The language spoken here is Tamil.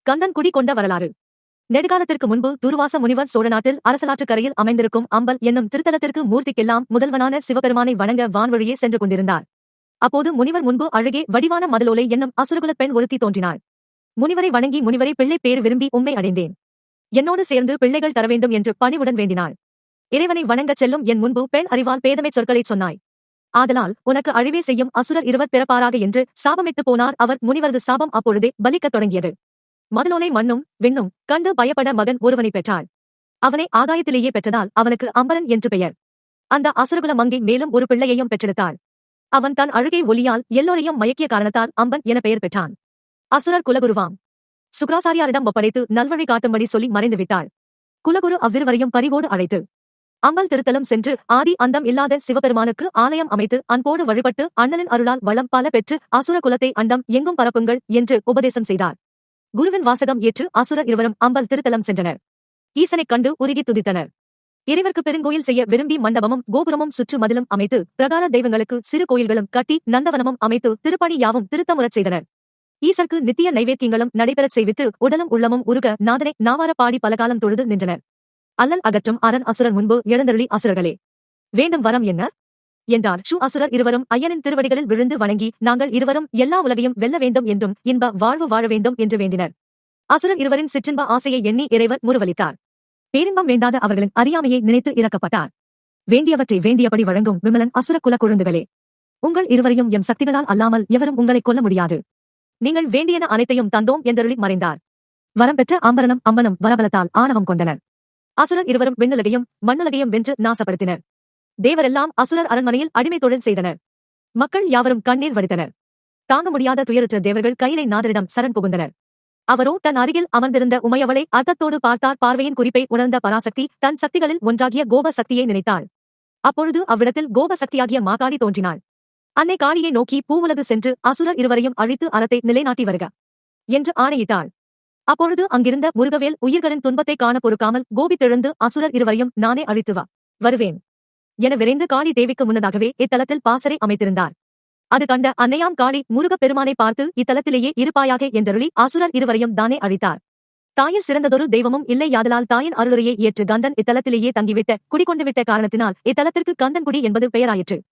கந்தன்குடி கொண்ட வரலாறு. நெடுகாலத்திற்கு முன்பு துர்வாச முனிவர் சோழநாட்டில் அரசலாற்றுக் கரையில் அமைந்திருக்கும் அம்பல் என்னும் திருத்தலத்திற்கு மூர்த்திக்கெல்லாம் முதல்வனான சிவபெருமானை வணங்க வான்வழியே சென்று கொண்டிருந்தார். அப்போது முனிவர் முன்பு அழகே வடிவான மதலோலை என்னும் அசுரகுலப் பெண் ஒருத்தி தோன்றினாள். முனிவரை வணங்கி முனிவரை பிள்ளை பேறு விரும்பி உம்மை அடைந்தேன். என்னோடு சேர்ந்து பிள்ளைகள் தர வேண்டும் என்று பணிவுடன் வேண்டினாள். இறைவனை வணங்கச் செல்லும் என் முன்பு பெண் அறிவால் பேதமைச் சொற்களைச் சொன்னாய். ஆதலால் உனக்கு அழிவே செய்யும் அசுரர் இருவர் பிறப்பாராக என்று சாபமிட்டு போனார் அவர். முனிவரது சாபம் அப்பொழுதே பலிக்கத் தொடங்கியது. மதலோலை மண்ணும் விண்ணும் கண்டு பயப்பட மகன் ஒருவனை பெற்றாள். அவனை ஆகாயத்திலேயே பெற்றதால் அவனுக்கு அம்பரன் என்று பெயர். அந்த அசுரகுல மங்கை மேலும் ஒரு பிள்ளையையும் பெற்றெடுத்தாள். அவன் தன் அழுகை ஒலியால் எல்லோரையும் மயக்கிய காரணத்தால் அம்பன் என பெயர் பெற்றான். அசுரர் குலகுருவாம். சுக்ராசாரியாரிடம் ஒப்படைத்து நல்வழி காட்டும்படி சொல்லி மறைந்து விட்டாள். குலகுரு அவ்விருவரையும் பரிவோடு அழைத்து அம்பல் திருத்தலம் சென்று ஆதி அந்தம் இல்லாத சிவபெருமானுக்கு ஆலயம் அமைத்து அன்போடு வழிபட்டு அண்ணலின் அருளால் வளம் பல பெற்று அசுர குலத்தை அண்டம் எங்கும் பரப்புங்கள் என்று உபதேசம் செய்தார். குருவின் வாசகம் ஏற்று அசுரர் இருவரும் அம்பல் திருத்தலம் சென்றனர். ஈசனைக் கண்டு உருகி துதித்தனர். இறைவர்க்கு பெருங்கோயில் செய்ய விரும்பி மண்டபமும் கோபுரமும் சுற்று மதிலும் அமைத்து பிரகார தெய்வங்களுக்கு சிறு கோயில்களும் கட்டி நந்தவனமும் அமைத்து திருப்பணி யாவும் திருத்தமுறச் செய்தனர். ஈசர்க்கு நித்திய நைவேத்தியங்களும் நடைபெறச் செய்வித்து உடலும் உள்ளமும் உருக நாதனை நாவார பாடி பலகாலம் தொழுது நின்றனர். அல்லல் அகற்றும் அரண் அசுரர் முன்பு எழுந்தருளி அசுரர்களே, வேண்டும் வரம் என்ன என்றார். அசுரர் இருவரும் ஐயனின் திருவடிகளில் விழுந்து வணங்கி நாங்கள் இருவரும் எல்லா உலகையும் வெல்ல வேண்டும் என்றும் இன்ப வாழ்வு வாழ வேண்டும் என்று வேண்டினர். அசுரர் இருவரின் சிற்றின்ப ஆசையை எண்ணி இறைவர் முறுவலித்தார். பேரின்பம் வேண்டாத அவர்களின் அறியாமையை நினைத்து இறக்கப்பட்டார். வேண்டியவற்றை வேண்டியபடி வழங்கும் விமலன் அசுர குல கொழுந்துகளே, உங்கள் இருவரையும் எம் சக்திகளால் அல்லாமல் எவரும் உங்களை கொல்ல முடியாது. நீங்கள் வேண்டியன அனைத்தையும் தந்தோம் என்றருளி மறைந்தார். வரம் பெற்ற அம்பரனும் அம்பனும் வரபலத்தால் ஆணவம் கொண்டனர். அசுரர் இருவரும் விண்ணுலகையும் மண்ணுலகையும் வென்று நாசப்படுத்தினர். தேவரெல்லாம் அசுரர் அரண்மனையில் அடிமை தொழில் செய்தனர். மக்கள் யாவரும் கண்ணீர் வடித்தனர். தாங்க முடியாத துயருற்ற தேவர்கள் கையிலை நாதரிடம் சரண் புகுந்தனர். அவரோ தன் அருகில் அமர்ந்திருந்த உமையவளை அர்த்தத்தோடு பார்த்தார். பார்வையின் குறிப்பை உணர்ந்த பராசக்தி தன் சக்திகளில் ஒன்றாகிய கோப சக்தியை நினைத்தாள். அப்பொழுது அவ்விடத்தில் கோப சக்தியாகிய மாகாளி தோன்றினாள். அன்னை காளியை நோக்கி பூவுலகு சென்று அசுரர் இருவரையும் அழித்து அறத்தை நிலைநாட்டி வருக என்று ஆணையிட்டாள். அப்பொழுது அங்கிருந்த முருகவேல் உயிர்களின் துன்பத்தை காண பொறுக்காமல் கோபித்தெழுந்து அசுரர் இருவரையும் நானே அழித்து வருவேன் என விரைந்து காளி தேவிக்கு முன்னதாகவே இத்தலத்தில் பாசறை அமைத்திருந்தார். அது கண்ட அன்னையாம் காளி முருகப் பெருமானை பார்த்து இத்தலத்திலேயே இருப்பாயாக என்றருளி அசுரர் இருவரையும் தானே அழித்தார். தாயிற் சிறந்ததொரு தெய்வமும் இல்லை யாதலால் தாயின் அருளுரையை ஏற்று கந்தன் இத்தலத்திலேயே தங்கிவிட்ட குடிகொண்டுவிட்ட காரணத்தினால் இத்தலத்திற்கு கந்தன்குடி என்பது பெயராயிற்று.